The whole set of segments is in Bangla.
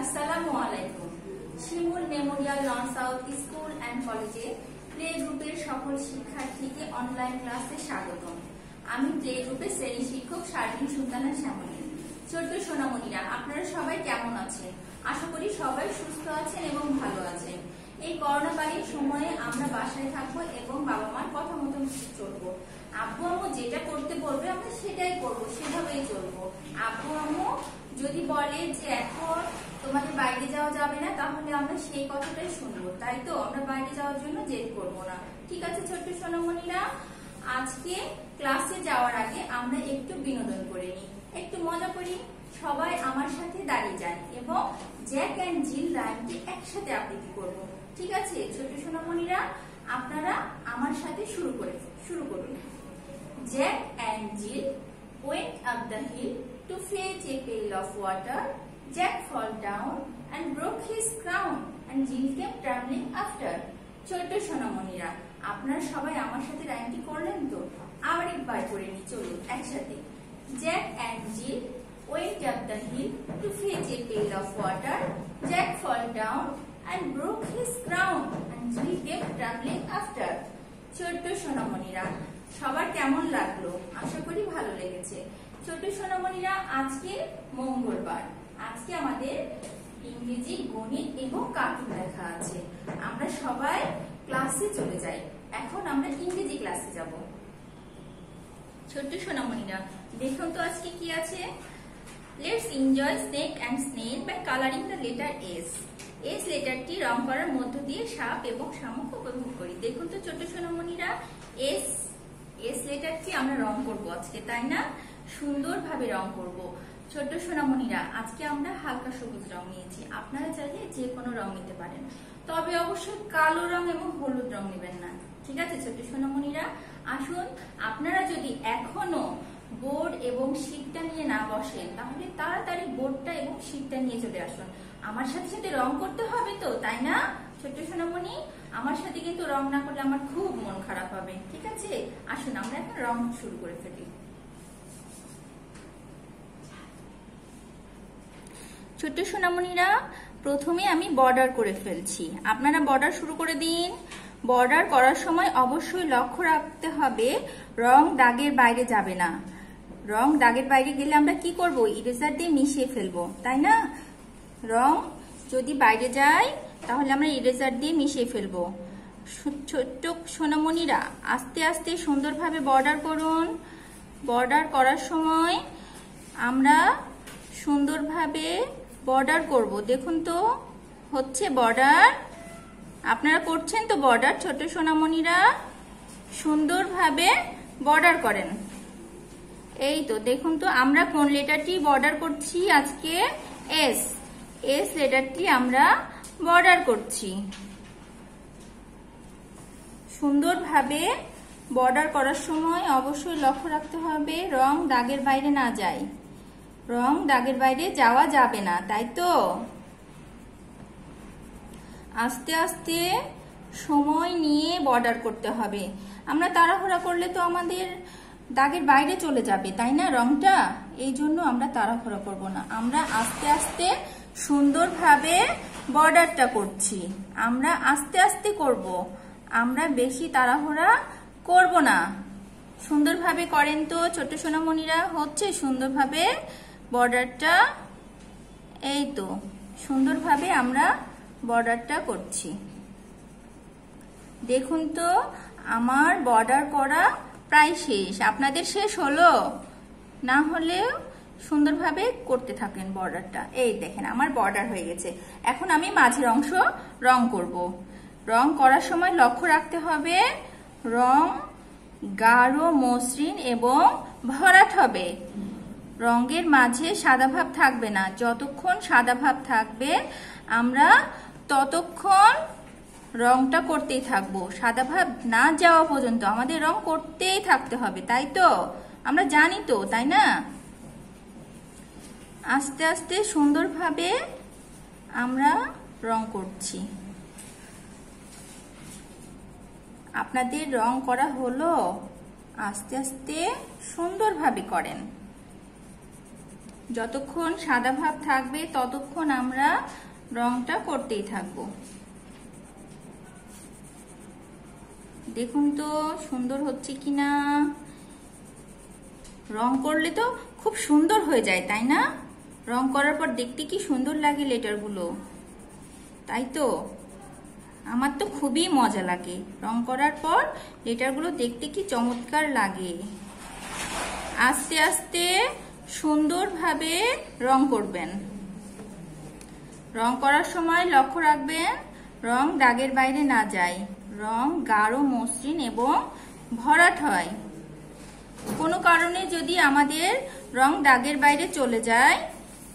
আসসালামু আলাইকুম। Shimul memorial north south school and কলেজে প্লে গ্রুপের সকল শিক্ষার্থীকে অনলাইন ক্লাসে স্বাগতম। আমি প্লে গ্রুপের শ্রেণী শিক্ষক শারমিন সুলতানা শ্যামলী। ছোট্ট সোনামণিরা, আপনারা সবাই কেমন আছেন? আশা করি সবাই সুস্থ আছেন এবং ভালো আছেন। এই করোনাকালীন সময়ে আমরা বাসায় থাকবো এবং বাবা মার কথা মতো চলবো। আব্বু আম্মু যেটা করতে বলবে আমরা সেটাই করবো, সেভাবেই চলবো। আব্বু আম্মু যদি বলে যে এখন তোমাদের বাইরে যাওয়া যাবে না, তাহলে আমরা সেই কথাটাই শুনবো, তাই তো? আমরা বাইরে যাওয়ার জন্য জেদ করবো না। ঠিক আছে ছোট্ট সোনামণিরা, আজকে ক্লাসে যাওয়ার আগে আমরা একটু বিনোদন করে নিই, একটু মজা করি। সবাই আমার সাথে দাঁড়িয়ে যান এবং জ্যাক অ্যান্ড জিল রাইমটি একসাথে আবৃত্তি করব। ঠিক আছে ছোট্ট সোনামণিরা, আপনারা আমার সাথে শুরু করুন। Jack and zeal went up the hill to fetch a pail of water. Jack fell down and broke his crown, and Jill came trembling after. ছোট্ট সোনামণিরা, আপনারা সবাই আমার সাথে রাইমটি করলেন তো? আবার একবার করে নি, চলুন একসাথে। Jack and Jill went up the hill to fetch a pail of water. Jack fell down and broke his crown, and Jill came trembling after. ছোট্ট সোনামণিরা, সবার কেমন লাগলো? আশা করি ভালো লেগেছে। ছোট্ট সোনামণিরা, আজকে মঙ্গলবার, আজকে আমাদের ইংরেজি, গণিত এবং কার্টুন লেখা আছে। আমরা সবাই ক্লাসে চলে যাই। এখন আমরা ইংরেজি ক্লাসে যাব। ছোট্ট সোনামণিরা, দেখুন তো আজকে কি আছে। Let's enjoy snake and snail by colouring the letter S. S লেটারটি রং করার মধ্য দিয়ে সাপ এবং শামুক উপভোগ করি। দেখুন তো ছোট্ট সোনামণিরা, এস লেটারটি আমরা রং করব আজকে, তাই না? সুন্দরভাবে রং করব। ছোট্ট সোনামণিরা, আজকে আমরা হালকা সবুজ রং নিয়েছি। আপনারা চাইলে যে কোনো রং নিতে পারেন, তবে অবশ্যই কালো রং এবং হলুদ রং নেবেন না। ঠিক আছে ছোট্ট সোনামণিরা, আসুন আপনারা যদি এখনো বোর্ড এবং শীটটা নিয়ে না বসেন, তাহলে তাড়াতাড়ি বোর্ডটা এবং শীটটা নিয়ে চলে আসুন। আমার সাথে সাথে রং করতে হবে তো, তাই না ছোট্ট সোনামণি? আমার সাথে কিন্তু রং না করলে আমার খুব মন খারাপ হবে। ঠিক আছে, আসুন আমরা এখন রং শুরু করে ফেলি। ছোট্ট সোনামণিরা, প্রথমে আমি বর্ডার করে ফেলছি। আপনারা বর্ডার শুরু করে দিন। বর্ডার করার সময় অবশ্যই লক্ষ্য রাখতে হবে রং দাগের বাইরে যাবে না। রং দাগের বাইরে গেলে আমরা কি করব? ইরেজার দিয়ে মিশিয়ে ফেলবো, তাই না? রং যদি বাইরে যায় তাহলে আমরা ইরেজার দিয়ে মিশিয়ে ফেলবো। ছোট্ট সোনামণিরা, আস্তে আস্তে সুন্দরভাবে বর্ডার করুন। বর্ডার করার সময় আমরা সুন্দরভাবে বর্ডার করব। দেখুন তো হচ্ছে বর্ডার। আপনারা করছেন তো বর্ডার? ছোট্ট সোনামণিরা, সুন্দরভাবে বর্ডার করেন। এই তো দেখুন তো আমরা কোন লেটারটি বর্ডার করছি আজকে? এস লেটারটি আমরা বর্ডার করছি। সুন্দরভাবে বর্ডার করার সময় অবশ্যই লক্ষ্য রাখতে হবে রং দাগের বাইরে না যায়। রং দাগের বাইরে যাওয়া যাবে না, তাই তো? আস্তে আস্তে সময় নিয়ে বর্ডার করতে হবে। আমরা তাড়াহুড়া করলে তো আমাদের দাগের বাইরে চলে যাবে, তাই না রংটা? এই জন্য আমরা তাড়াহুড়া করব না, আমরা আস্তে আস্তে সুন্দরভাবে বর্ডারটা করছি। আমরা আস্তে আস্তে করব, আমরা বেশি তাড়াহুড়া করব না। সুন্দরভাবে করেন তো ছোট্ট সোনামণিরা, হচ্ছে সুন্দরভাবে বর্ডারটা। এই তো সুন্দরভাবে আমরা বর্ডারটা করছি। দেখুন তো আমার বর্ডার করা প্রায় শেষ। আপনাদের শেষ হলো? না হলেও সুন্দরভাবে করতে থাকেন বর্ডারটা। এই দেখেন আমার বর্ডার হয়ে গেছে। এখন আমি মাঝের অংশ রং করব। রং করার সময় লক্ষ্য রাখতে হবে রং গাঢ় মসৃণ এবং ভরাট হবে। রঙের মাঝে সাদা ভাব থাকবে না। যতক্ষণ সাদা ভাব থাকবে আমরা ততক্ষণ রংটা করতেই থাকবো। সাদা ভাব না যাওয়া পর্যন্ত আমাদের রং করতেই থাকতে হবে, তাই তো? আমরা জানি তো, তাই না? আস্তে আস্তে সুন্দরভাবে আমরা রং করছি। আপনাদের রং করা হলো? আস্তে আস্তে সুন্দরভাবে করেন। যতক্ষণ সাদা ভাব থাকবে ততক্ষণ আমরা রংটা করতেই থাকবো। দেখুন তো সুন্দর হচ্ছে কিনা। রং করলে তো খুব সুন্দর হয়ে যায়, তাই না? রং করার পর দেখতে কি সুন্দর লাগে লেটারগুলো, তাই তো? আমার তো খুবই মজা লাগে রং করার পর লেটারগুলো দেখতে কি চমৎকার লাগে। আস্তে আস্তে সুন্দরভাবে রং করবেন। রং করার সময় লক্ষ্য রাখবেন রং দাগের বাইরে না যায়, রং গাঢ় মসৃণ এবং ভরাট হয়। কোনো কারণে যদি আমাদের রং দাগের বাইরে চলে যায়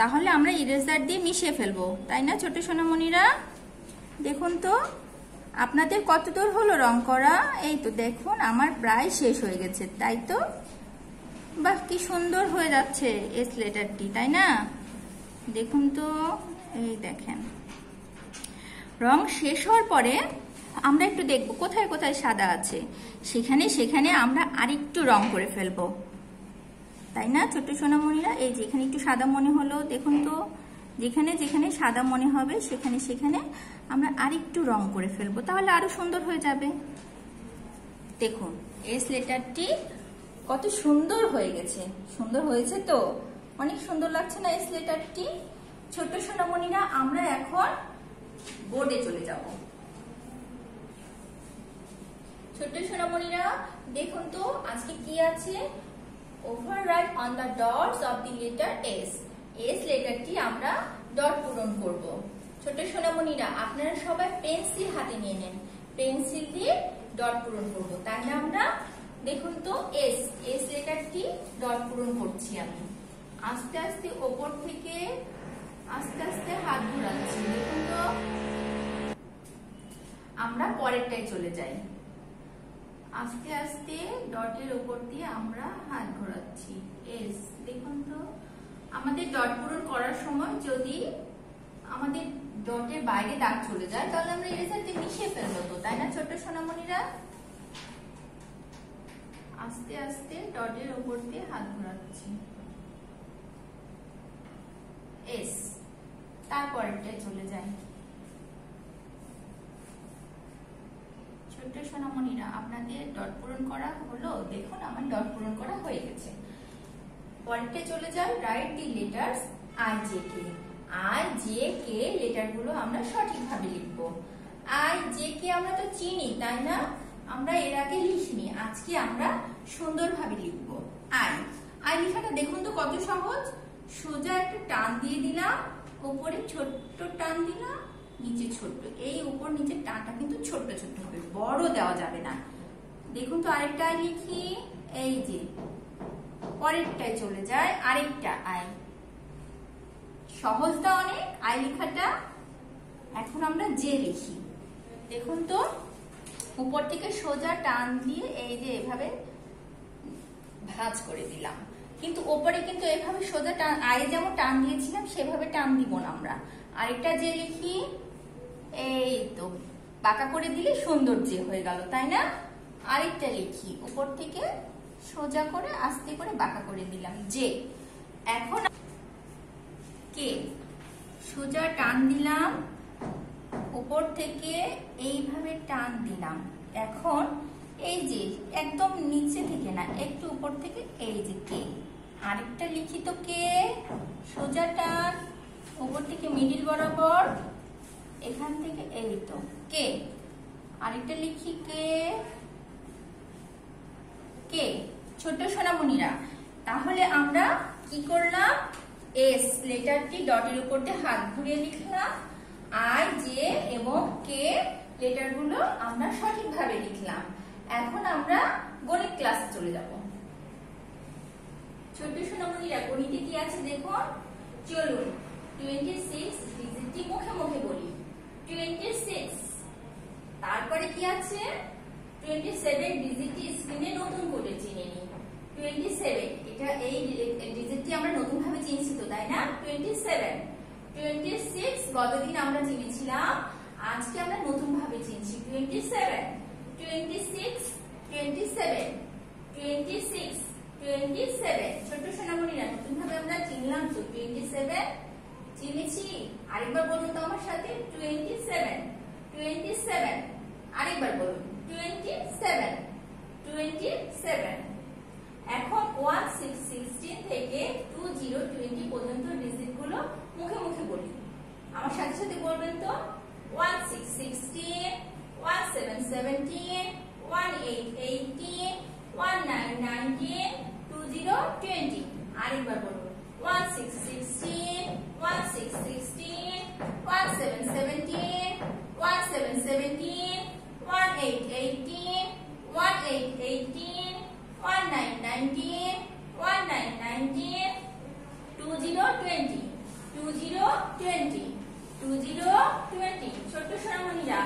তাহলে আমরা ইরেজার দিয়ে মিশিয়ে ফেলবো, তাই না ছোট সোনামণিরা? দেখুন তো আপনাদের কতদূর হলো রং করা? এই তো দেখুন আমার প্রায় শেষ হয়ে গেছে, তাই তো? বাহ, কি সুন্দর হয়ে যাচ্ছে এস লেটারটি, তাই না? দেখুন তো, এই দেখেন রং শেষ হওয়ার পরে আমরা একটু দেখব কোথায় কোথায় সাদা আছে, সেখানে সেখানে আমরা আরেকটু রং করে ফেলবো, তাই না ছোট সোনামণিরা? এই যে এখানে একটু সাদা মনে হলো, দেখুন তো যেখানে যেখানে সাদা মনে হবে সেখানে সেখানে আমরা আরেকটু রং করে ফেলবো, তাহলে আরো সুন্দর হয়ে যাবে। দেখুন এস লেটারটি কত সুন্দর হয়ে গেছে। সুন্দর হয়েছে তো? অনেক সুন্দর লাগছে না এস লেটারটি? ছোট সোনামণিরা আমরা এখন বোর্ডে চলে যাব। ছোট সোনামণিরা দেখুন তো আজকে কি আছে? Overwrite on the dots of the letter S. S লেটারটি আমরা ডট পূরণ করব। ছোট সোনামণিরা আপনারা সবাই পেন্সিল হাতে নিয়ে নেন, পেন্সিল দিয়ে ডট পূরণ করব, তাই না? আমরা দেখুন তো এস এস লেটারটি ডট পূরণ করছি আমি। আস্তে আস্তে ওপর থেকে আস্তে আস্তে হাত ঘোরাচ্ছি। দেখুন তো আমরা পরেরটায় চলে যাই। আস্তে আস্তে ডটের উপর দিয়ে আমরা হাত ঘোরাচ্ছি এস। দেখুন তো আমাদের ডট পূরণ করার সময় যদি আমাদের ডটের বাইরে দাগ চলে যায় তাহলে আমরা ইরেজার দিয়ে মিশিয়ে ফেলবো তো, তাই না ছোট সোনামণিরা? আস্তে আস্তে ডটের উপর দিয়ে হাত ঘোরাচ্ছি এস। তারপরেরটায় চলে যায়। ছোট সোনামণিরা আপনাদের ডট পূরণ করা হলো? দেখুন আমার ডট পূরণ করা হয়ে গেছে। পরেরটা চলে যায় write the letters I J K. I J K লেটারগুলো আমরা সঠিকভাবে লিখব। আই জে কে আমরা তো চিনি, তাই না? আমরা এর আগে লিখিনি, আজকে আমরা সুন্দরভাবে লিখব। আই আই লেখাটা দেখুন তো কত সহজ। সোজা একটা টান দিয়ে দিলাম, উপরে ছোট্ট টান দিলাম, নিচে ছোট্ট। এই উপর নিচে টানটা কিন্তু ছোট্ট ছোট্ট হবে, বড় দেওয়া যাবে না। দেখুন তো আরেকটা আই লিখি, এই যে পরেরটায় চলে যায় আরেকটা আই। সহজটা অনেক আই লেখাটা। এখন আমরা জে লিখি। দেখুন তো উপর থেকে সোজা টান দিয়ে এই যে এভাবে ভাঁজ করে দিলাম, কিন্তু ওপরে কিন্তু এভাবে সোজা টান, আগে যেমন টান দিয়েছিলাম সেভাবে টান দিব না আমরা। আরেকটা যে লিখি, এই তো বাঁকা করে দিলে সুন্দর যে হয়ে গেল, তাই না? আরেকটা লিখি, উপর থেকে সোজা করে আস্তে করে বাঁকা করে দিলাম যে। এখন কে, সোজা টান দিলাম, উপর থেকে এইভাবে টান দিলাম। এখন এই যে একদম নিচে থেকে না, একটু উপর থেকে এই যে কে। আরেকটা লিখি তো কে, সোজা টান, উপর থেকে মিডিল বরাবর, এখান থেকে এই তো কে। আরেকটা লিখি কে, কে। ছোট সোনামণিরা তাহলে আমরা কি করলাম? এস লেটারটি ডটের উপর দিয়ে হাত ঘুরিয়ে লিখলাম। আই জে এবং কে লেটারগুলো আমরা সঠিকভাবে লিখলাম। এখন আমরা গণিত ক্লাসে চলে যাব। ছোট সোনামণিরা গণিতে কি আছে দেখুন। চলুন 26 ডিজিটটি মুখে মুখে বলি। 26। তারপরে কি আছে? 27 ডিজিটটি স্ক্রিনে নতুন করে চিনে নিই। 27 এটা এই ডিজিটটি আমরা নতুন ভাবে চিনছি তো, তাই না? 27। 26 গতদিন আমরা চিনেছিলাম, আজকে আমরা নতুন ভাবে চিনছি। 27 26 27 26 27 ছোট সোনামণিরা নতুন ভাবে আমরা চিনলাম তো 27 চিনেছি আরেকবার বলুন তো আমার সাথে 27 আরেকবার বলুন 27 এখন 16 থেকে 20 পর্যন্ত ডিজিট গুলো মুখে মুখে বলি আমার সাথে সাথে বলবেন তো 16 17 18 19 20 আরেকবার বলুন 16 17 18 20 ছোট্ট সোনামণিরা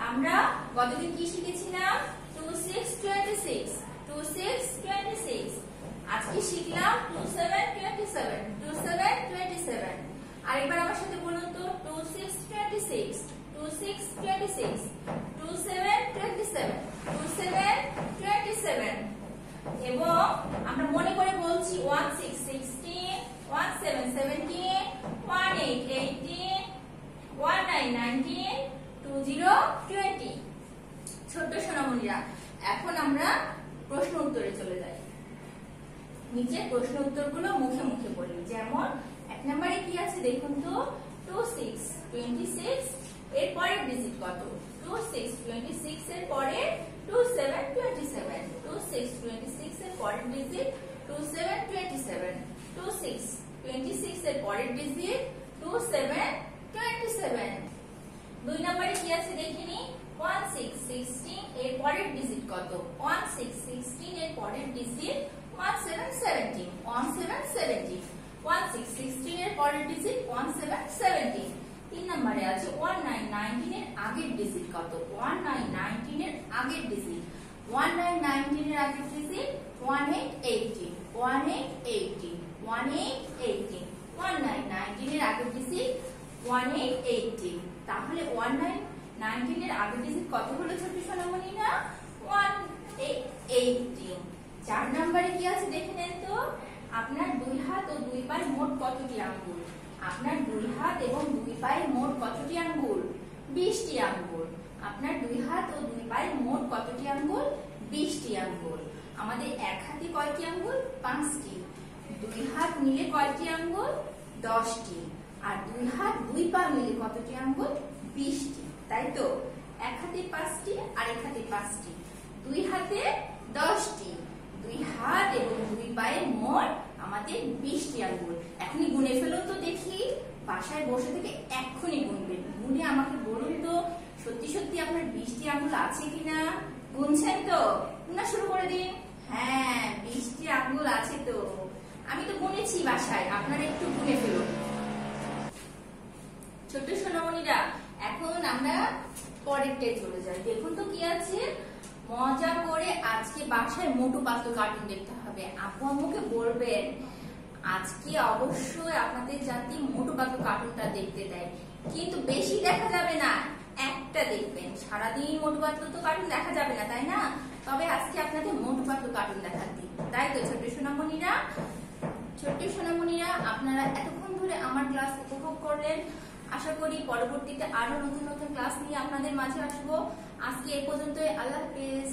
আমরা গতদিন কি শিখেছিলাম 26 আজকে শিখলাম 27 আরেকবার আমার সাথে বলুন তো 26 এবং আমরা মনে করে বলছি 16 17 18 19 20 ছোট্ট সোনামণিরা এখন আমরা প্রশ্ন উত্তরে চলে যাই নিচে প্রশ্ন উত্তরগুলো মুখে মুখে বলি যেমন এক নম্বরে কি আছে দেখুন তো 26 এর পরের ডিজিট কত 26 এর পরে 27 এর পরের ডিজিট 26 এর পরের ডিজিট 27 দুই নম্বরে কি আছে দেখিনি 16 এর পরের ডিজিট কত 16 এর পরের ডিজিট 17 এর পরের ডিজিট 17 তিন নম্বরে আছে 19 এর আগের ডিজিট কত 19 এর আগের ডিজিট 19 এর আগের ডিজিট 18 এর আগের ডিজিট 18 তাহলে 19 এর আগের ডিজিট কত হলো ছোট সোনামণি না 118 চার নম্বরে কি আছে দেখে নেন তো আপনার দুই হাত ও দুই পায়ে মোট কতটি আঙ্গুল আপনার দুই হাত এবং দুই পায়ে মোট কতটি আঙ্গুল 20টি আঙ্গুল আপনার দুই হাত ও দুই পায়ে মোট কতটি আঙ্গুল 20টি আঙ্গুল আমাদের এক হাতে কয়টি আঙ্গুল 5টি দুই হাত মিলে কয়টি আঙ্গুল 10টি আর দুই হাত দুই পা মিলে কতটি আঙ্গুল 20টি তাই তো এক হাতে 5টি আর এক হাতে 5টি দুই হাতে 10টি দুই হাত এবং দুই পায়ে মোট আমাদের 20টি আঙ্গুল এখনই গুনে ফেলুন তো দেখি বাসায় বসে থেকে এক্ষুনি গুনবেন গুনে আমাকে বলুন তো সত্যি সত্যি আপনার 20টি আঙ্গুল আছে কিনা গুনছেন তো গুনা শুরু করে দিন হ্যাঁ 20টি আঙ্গুল আছে তো আমি তো গুনেছি বাসায় আপনারা একটু গুনে ফেলুন ছোট্ট সোনামণিরা এখন আমরা পরেরটায় চলে যাই দেখুন তো কি আছে মজা করে আজকে বাসায় মোটু পাতলু কার্টুন দেখতে হবে আপু আম্মুকে বলবেন আজকে অবশ্যই আপনাদের যাতে মোটু পাতলু কার্টুনটা দেখতে দেয় কিন্তু বেশি দেখা যাবে না একটা দেখবেন সারাদিন মোটু পাতলু তো কার্টুন দেখা যাবে না তাই না তবে আজকে আপনাদের মোটু পাতলু কার্টুন দেখাচ্ছি তাই তো ছোট্ট সোনামণিরা আপনারা এতক্ষণ ধরে আমার ক্লাস উপভোগ করলেন আশা করি পরবর্তীতে আরো নতুন নতুন ক্লাস নিয়ে আপনাদের মাঝে আসবো আজকে এই পর্যন্তই আল্লাহ হাফেজ